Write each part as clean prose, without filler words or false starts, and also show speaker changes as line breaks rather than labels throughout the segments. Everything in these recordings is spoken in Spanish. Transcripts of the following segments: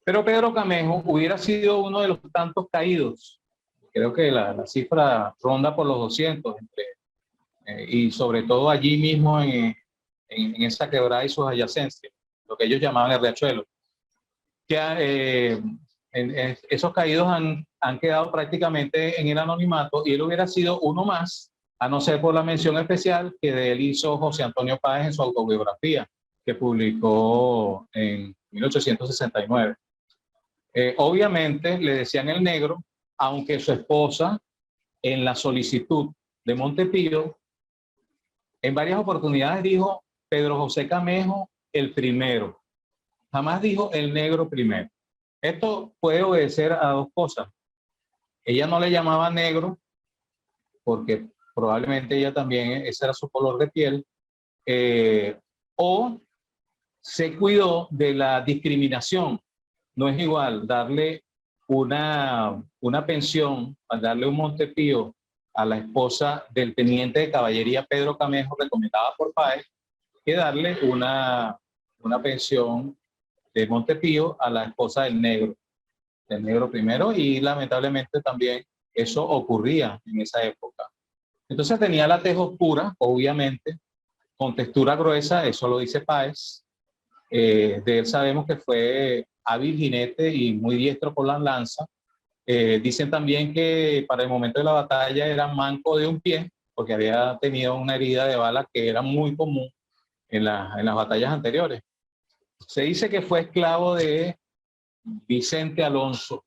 Pero Pedro Camejo hubiera sido uno de los tantos caídos. Creo que la cifra ronda por los 200, y sobre todo allí mismo en esa quebrada y sus adyacencias, lo que ellos llamaban el Riachuelo. Esos caídos han quedado prácticamente en el anonimato y él hubiera sido uno más, a no ser por la mención especial que de él hizo José Antonio Páez en su autobiografía, que publicó en 1869. Obviamente le decían el negro, aunque su esposa en la solicitud de Montepío en varias oportunidades dijo Pedro José Camejo el primero, jamás dijo el negro primero. Esto puede obedecer a dos cosas. Ella no le llamaba negro porque probablemente ella también, ese era su color de piel, o se cuidó de la discriminación. No es igual darle una pensión, darle un Montepío a la esposa del teniente de caballería Pedro Camejo, recomendada por Páez, que darle una pensión de Montepío a la esposa del negro primero, y lamentablemente también eso ocurría en esa época. Entonces tenía la tez oscura, obviamente, con textura gruesa, eso lo dice Páez. De él sabemos que fue hábil jinete y muy diestro con las lanzas. Dicen también que para el momento de la batalla era manco de un pie, porque había tenido una herida de bala que era muy común en las batallas anteriores. Se dice que fue esclavo de Vicente Alonso,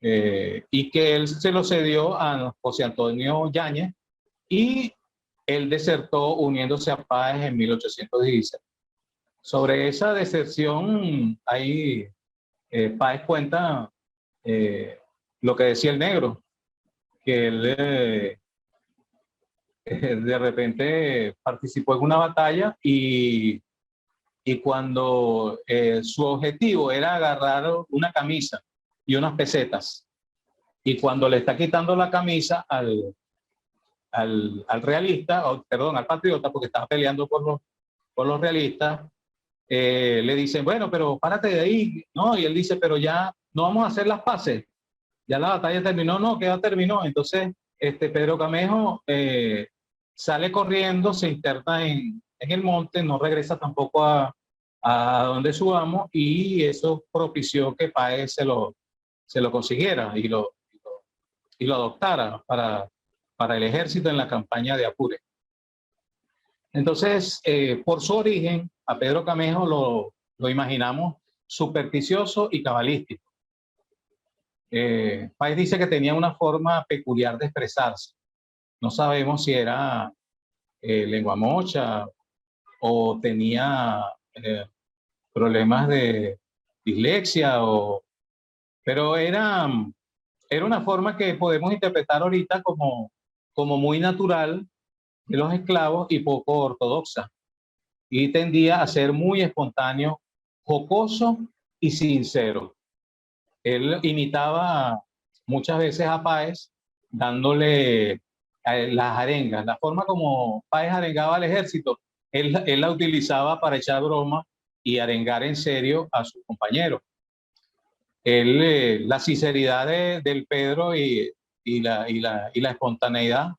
y que él se lo cedió a José Antonio Yáñez, y él desertó uniéndose a Páez en 1816. Sobre esa deserción, ahí Páez cuenta lo que decía el negro, que él de repente participó en una batalla y cuando su objetivo era agarrar una camisa y unas pesetas, y cuando le está quitando la camisa al realista, perdón, al patriota, porque estaba peleando por los realistas, le dicen, bueno, pero párate de ahí, ¿no? Y él dice, pero ya no vamos a hacer las paces, ya la batalla terminó, no, que ya terminó. Entonces, Pedro Camejo sale corriendo, se interna en el monte, no regresa tampoco a donde su amo, y eso propició que Páez se lo consiguiera y lo adoptara para el ejército en la campaña de Apure. Entonces, por su origen, a Pedro Camejo lo imaginamos supersticioso y cabalístico. Páez dice que tenía una forma peculiar de expresarse. No sabemos si era lengua mocha o tenía problemas de dislexia, pero era una forma que podemos interpretar ahorita como muy natural de los esclavos y poco ortodoxa, y tendía a ser muy espontáneo, jocoso y sincero. Él imitaba muchas veces a Páez dándole las arengas. La forma como Páez arengaba al ejército, él la utilizaba para echar broma y arengar en serio a sus compañeros. La sinceridad del Pedro y la espontaneidad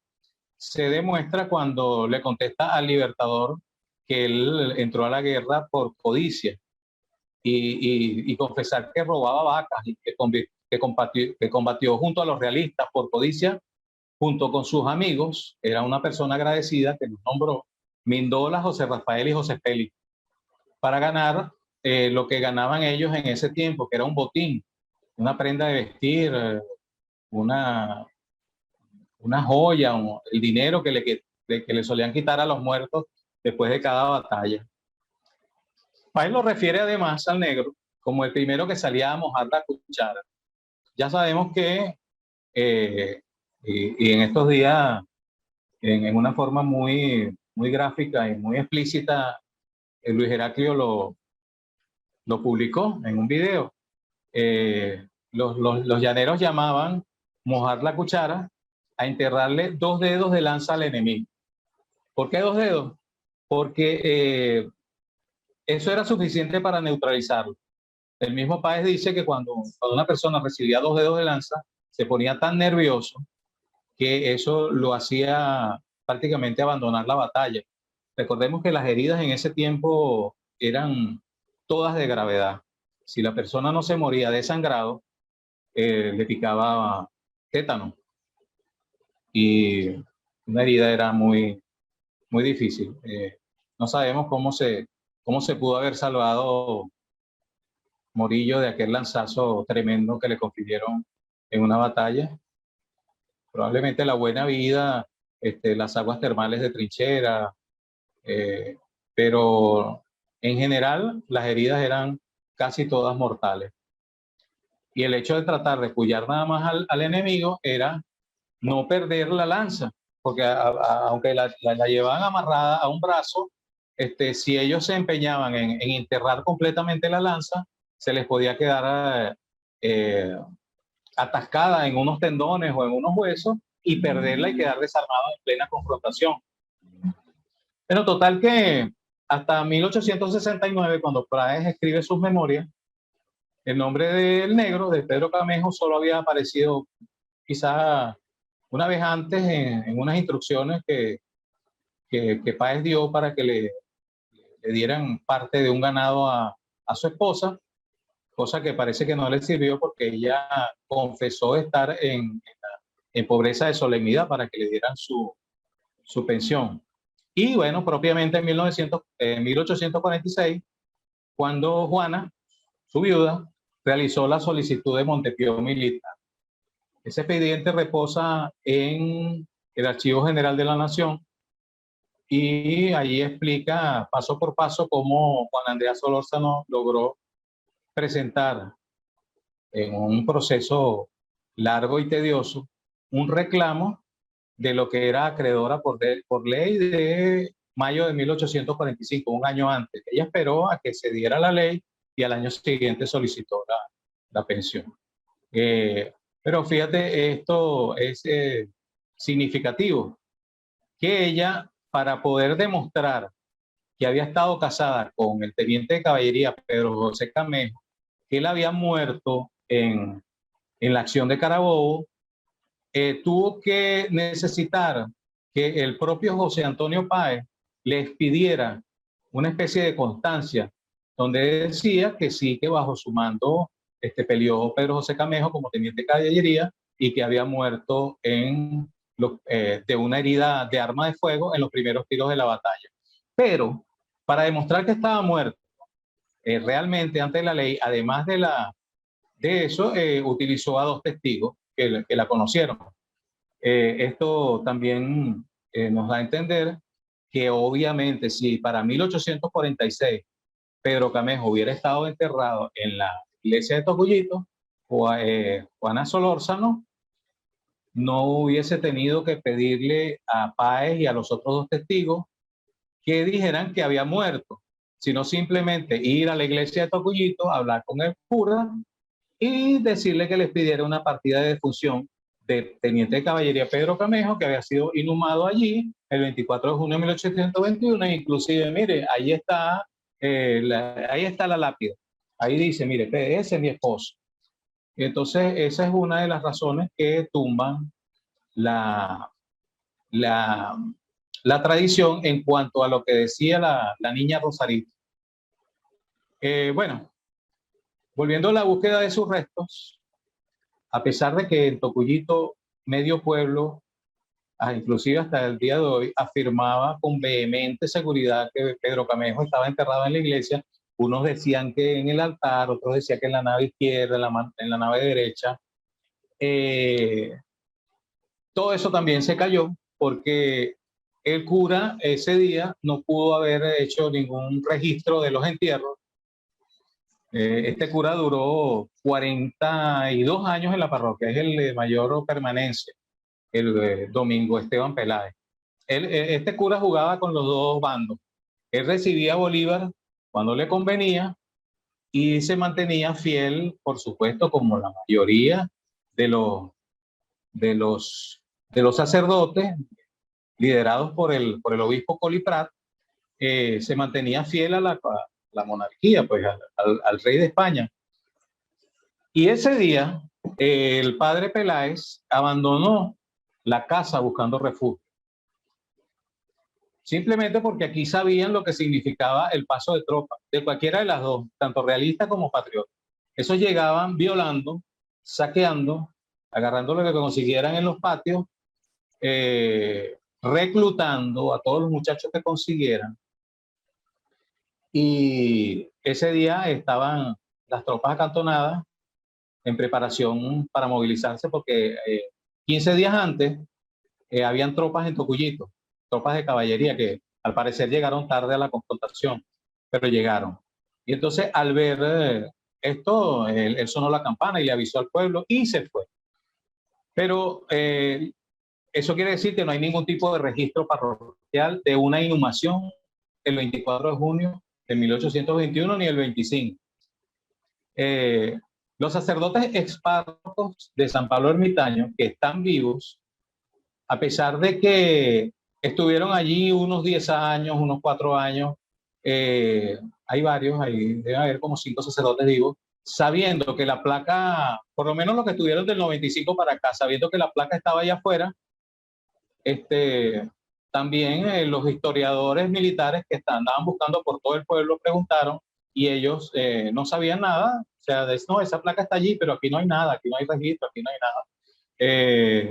se demuestra cuando le contesta al Libertador que él entró a la guerra por codicia y confesar que robaba vacas y que combatió junto a los realistas por codicia, junto con sus amigos. Era una persona agradecida que nos nombró Mindola, José Rafael y José Félix, para ganar lo que ganaban ellos en ese tiempo, que era un botín, una prenda de vestir, una joya, el dinero que le solían quitar a los muertos después de cada batalla. Páez lo refiere además al negro como el primero que salía a mojar la cuchara. Ya sabemos que, y en estos días, en una forma muy gráfica y muy explícita, Luis Heraclio lo publicó en un video. Los llaneros llamaban mojar la cuchara a enterrarle 2 dedos de lanza al enemigo. ¿Por qué 2 dedos? Porque eso era suficiente para neutralizarlo. El mismo Páez dice que cuando una persona recibía 2 dedos de lanza, se ponía tan nervioso que eso lo hacía prácticamente abandonar la batalla. Recordemos que las heridas en ese tiempo eran todas de gravedad. Si la persona no se moría de sangrado, le picaba tétano. Y una herida era muy, muy difícil. No sabemos cómo se pudo haber salvado Morillo de aquel lanzazo tremendo que le confirieron en una batalla. Probablemente la buena vida, las aguas termales de trinchera, pero en general las heridas eran casi todas mortales. Y el hecho de tratar de pullar nada más al enemigo era no perder la lanza, porque aunque la llevaban amarrada a un brazo, si ellos se empeñaban en enterrar completamente la lanza, se les podía quedar atascada en unos tendones o en unos huesos y perderla y quedar desarmado en plena confrontación. Pero total que hasta 1869, cuando Páez escribe sus memorias, el nombre del negro, de Pedro Camejo, solo había aparecido quizás una vez antes en unas instrucciones que Páez dio para que le dieran parte de un ganado a su esposa, cosa que parece que no le sirvió porque ella confesó estar en pobreza de solemnidad para que le dieran su pensión. Y bueno, propiamente en 1846, cuando Juana, su viuda, realizó la solicitud de Montepío militar. Ese expediente reposa en el Archivo General de la Nación y allí explica paso por paso cómo Juan Andreas Solórzano logró presentar en un proceso largo y tedioso un reclamo de lo que era acreedora por ley de mayo de 1845, un año antes. Ella esperó a que se diera la ley y al año siguiente solicitó la pensión. Pero fíjate, esto es significativo, que ella, para poder demostrar que había estado casada con el teniente de caballería Pedro José Camejo, que él había muerto en la acción de Carabobo, tuvo que necesitar que el propio José Antonio Páez le expidiera una especie de constancia donde decía que sí, que bajo su mando peleó Pedro José Camejo como teniente de caballería y que había muerto de una herida de arma de fuego en los primeros tiros de la batalla. Pero para demostrar que estaba muerto realmente ante la ley, además de eso, utilizó a 2 testigos que la conocieron. Esto también nos da a entender que obviamente si para 1846 Pedro Camejo hubiera estado enterrado en la iglesia de Tocuyito, Juana Solórzano no hubiese tenido que pedirle a Páez y a los otros 2 testigos que dijeran que había muerto, sino simplemente ir a la iglesia de Tocuyito, hablar con el cura y decirle que les pidiera una partida de defunción del teniente de caballería Pedro Camejo, que había sido inhumado allí el 24 de junio de 1821, e inclusive, mire, ahí está la lápida. Ahí dice, mire, ese es mi esposo. Y entonces, esa es una de las razones que tumban la, la, la tradición en cuanto a lo que decía la niña Rosarito. Bueno, volviendo a la búsqueda de sus restos, a pesar de que en Tocuyito medio pueblo, inclusive hasta el día de hoy, afirmaba con vehemente seguridad que Pedro Camejo estaba enterrado en la iglesia, unos decían que en el altar, otros decían que en la nave izquierda, en la nave derecha. Todo eso también se cayó porque el cura ese día no pudo haber hecho ningún registro de los entierros. Este cura duró 42 años en la parroquia, es el de mayor permanencia, el Domingo Esteban Peláez. Este cura jugaba con los 2 bandos. Él recibía a Bolívar cuando le convenía y se mantenía fiel, por supuesto, como la mayoría de los sacerdotes liderados por el obispo Coliprat, se mantenía fiel a la monarquía, pues al rey de España. Y ese día, el padre Peláez abandonó la casa buscando refugio. Simplemente porque aquí sabían lo que significaba el paso de tropas, de cualquiera de las dos, tanto realistas como patriotas. Esos llegaban violando, saqueando, agarrando lo que consiguieran en los patios, reclutando a todos los muchachos que consiguieran. Y ese día estaban las tropas acantonadas en preparación para movilizarse porque 15 días antes habían tropas en Tocuyito, tropas de caballería que al parecer llegaron tarde a la confrontación, pero llegaron. Y entonces al ver esto, él sonó la campana y le avisó al pueblo y se fue. Pero eso quiere decir que no hay ningún tipo de registro parroquial de una inhumación el 24 de junio de 1821 ni el 25. Los sacerdotes expárrocos de San Pablo Ermitaño, que están vivos, a pesar de que estuvieron allí unos 10 años, unos 4 años, hay varios, ahí debe haber como 5 sacerdotes vivos, sabiendo que la placa, por lo menos los que estuvieron del 95 para acá, sabiendo que la placa estaba allá afuera, también los historiadores militares que andaban buscando por todo el pueblo preguntaron y ellos no sabían nada, o sea, no, esa placa está allí, pero aquí no hay nada, aquí no hay registro, aquí no hay nada.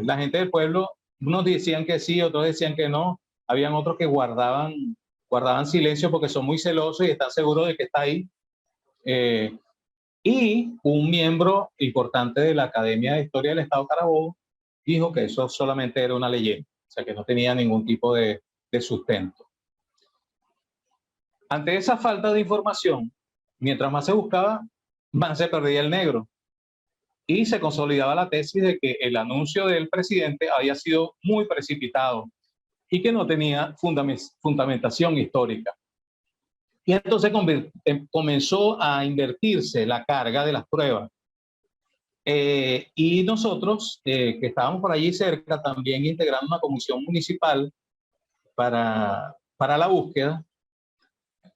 La gente del pueblo, unos decían que sí, otros decían que no, habían otros que guardaban silencio porque son muy celosos y están seguros de que está ahí. Y un miembro importante de la Academia de Historia del Estado Carabobo dijo que eso solamente era una leyenda, o sea que no tenía ningún tipo de sustento. Ante esa falta de información, mientras más se buscaba, más se perdía el negro. Y se consolidaba la tesis de que el anuncio del presidente había sido muy precipitado y que no tenía fundamentación histórica. Y entonces comenzó a invertirse la carga de las pruebas. Y nosotros, que estábamos por allí cerca, también integrando una comisión municipal para la búsqueda,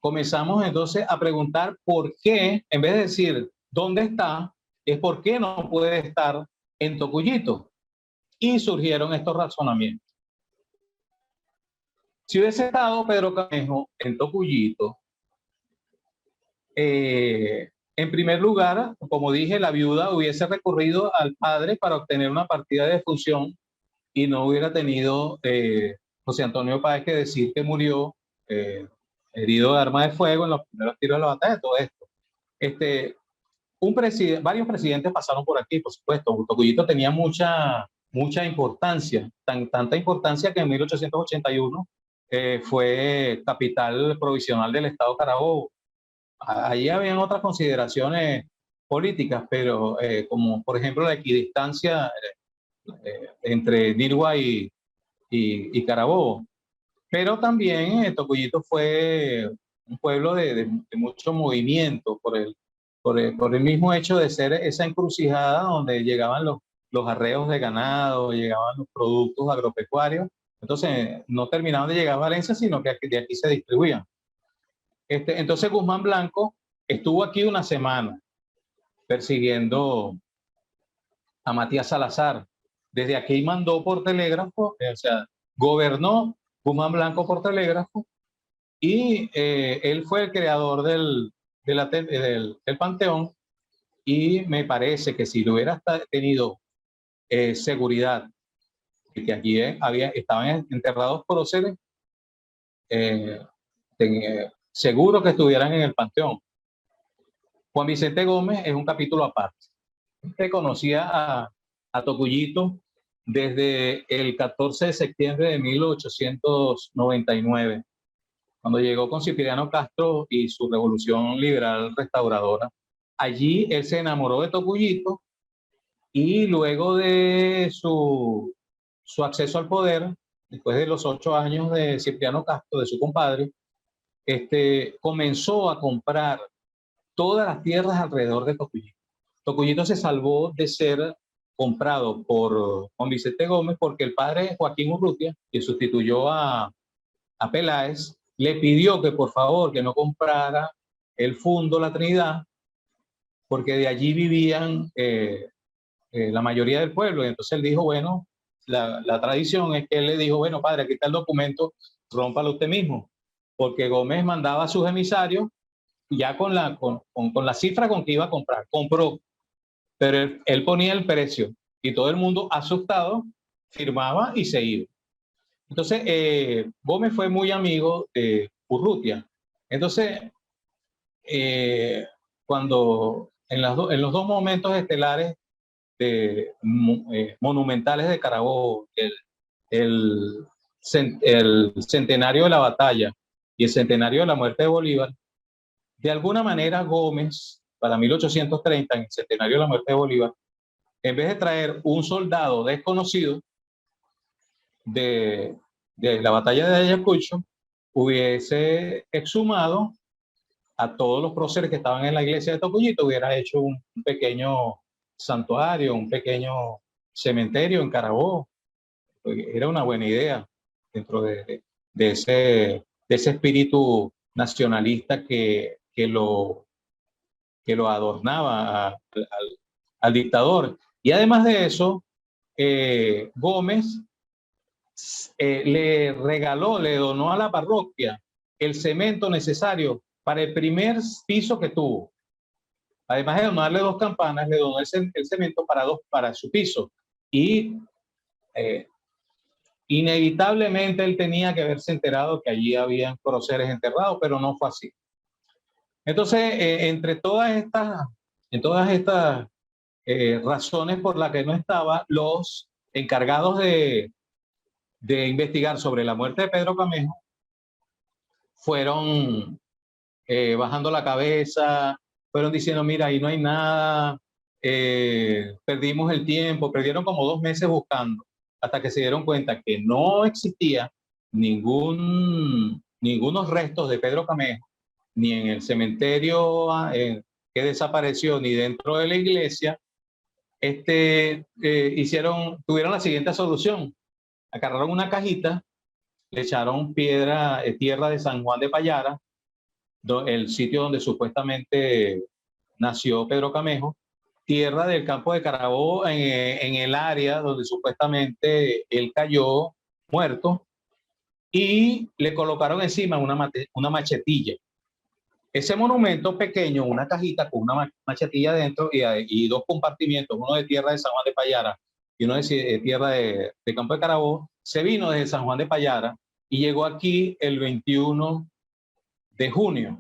comenzamos entonces a preguntar por qué, en vez de decir dónde está, es por qué no puede estar en Tocuyito. Y surgieron estos razonamientos. Si hubiese estado Pedro Camejo en Tocuyito, en primer lugar, como dije, la viuda hubiese recurrido al padre para obtener una partida de defunción y no hubiera tenido José Antonio Páez que decir que murió herido de arma de fuego en los primeros tiros de la batalla, todo esto. Varios presidentes pasaron por aquí, por supuesto. Tocuyito tenía mucha importancia, tanta importancia que en 1881 fue capital provisional del Estado Carabobo. Allí habían otras consideraciones políticas, pero como por ejemplo la equidistancia entre Nirgua y Carabobo. Pero también Tocuyito fue un pueblo de mucho movimiento por el mismo hecho de ser esa encrucijada donde llegaban los arreos de ganado, llegaban los productos agropecuarios. Entonces no terminaban de llegar a Valencia, sino que de aquí se distribuían. Entonces Guzmán Blanco estuvo aquí una semana persiguiendo a Matías Salazar. Desde aquí mandó por telégrafo, o sea, gobernó Guzmán Blanco por telégrafo y él fue el creador del Panteón y me parece que si lo hubiera tenido seguridad de que aquí estaban enterrados próceres, seguro que estuvieran en el Panteón. Juan Vicente Gómez es un capítulo aparte. Usted conocía a Tocuyito desde el 14 de septiembre de 1899, cuando llegó con Cipriano Castro y su revolución liberal restauradora. Allí él se enamoró de Tocuyito y luego de su acceso al poder, después de los 8 años de Cipriano Castro, de su compadre, comenzó a comprar todas las tierras alrededor de Tocuyito. Tocuyito se salvó de ser comprado por Juan Vicente Gómez porque el padre Joaquín Urrutia, que sustituyó a Peláez, le pidió que por favor que no comprara el Fundo La Trinidad porque de allí vivían la mayoría del pueblo. Y entonces él dijo, bueno, la tradición es que él le dijo, bueno, padre, aquí está el documento, rómpalo usted mismo, porque Gómez mandaba a sus emisarios ya con la cifra con que iba a comprar. Compró, pero él ponía el precio y todo el mundo asustado firmaba y se iba. Entonces, Gómez fue muy amigo de Urrutia. Entonces, cuando en los dos momentos estelares monumentales de Carabobo, el centenario de la batalla y el centenario de la muerte de Bolívar, de alguna manera Gómez, para 1830, en el centenario de la muerte de Bolívar, en vez de traer un soldado desconocido de la batalla de Ayacucho, hubiese exhumado a todos los próceres que estaban en la iglesia de Tocuyito, hubiera hecho un pequeño santuario, un pequeño cementerio en Carabobo. Era una buena idea dentro de ese espíritu nacionalista que lo adornaba al dictador. Y además de eso, Gómez le regaló, le donó a la parroquia el cemento necesario para el primer piso que tuvo. Además de donarle 2 campanas, le donó el cemento para su piso. Y inevitablemente él tenía que haberse enterado que allí habían próceres enterrados, pero no fue así. Entonces, entre todas estas razones por las que no estaba, los encargados de investigar sobre la muerte de Pedro Camejo fueron bajando la cabeza, fueron diciendo, mira, ahí no hay nada, perdimos el tiempo, perdieron como 2 meses buscando, hasta que se dieron cuenta que no existía ningunos restos de Pedro Camejo, ni en el cementerio que desapareció, ni dentro de la iglesia. Tuvieron la siguiente solución: agarraron una cajita, le echaron tierra de San Juan de Payara, el sitio donde supuestamente nació Pedro Camejo, tierra del campo de Carabobo en el área donde supuestamente él cayó muerto, y le colocaron encima una machetilla. Ese monumento pequeño, una cajita con una machetilla dentro y 2 compartimientos, uno de tierra de San Juan de Payara y uno de tierra de Campo de Carabobo, se vino desde San Juan de Payara y llegó aquí el 21 de junio.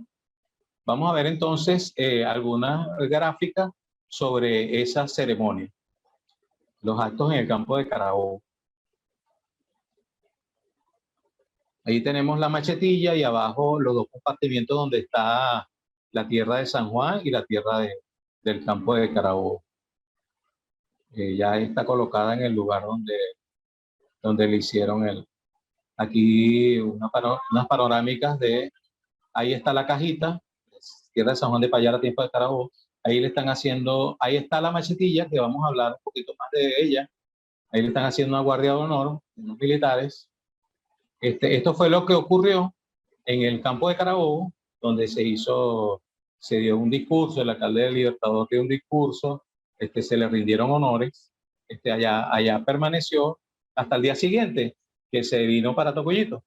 Vamos a ver entonces algunas gráficas sobre esa ceremonia, los actos en el Campo de Carabobo. Ahí tenemos la machetilla y abajo los 2 compartimientos donde está la tierra de San Juan y la tierra del Campo de Carabobo. Ya está colocada en el lugar donde le hicieron aquí unas panorámicas ahí está la cajita, tierra de San Juan de Payara, tiempo de Carabobo. Ahí le están haciendo, ahí está la machetilla, que vamos a hablar un poquito más de ella. Ahí le están haciendo una guardia de honor, unos militares. Esto fue lo que ocurrió en el Campo de Carabobo, donde se dio un discurso, el alcalde del Libertador dio un discurso, se le rindieron honores, allá permaneció hasta el día siguiente, que se vino para Tocuyito.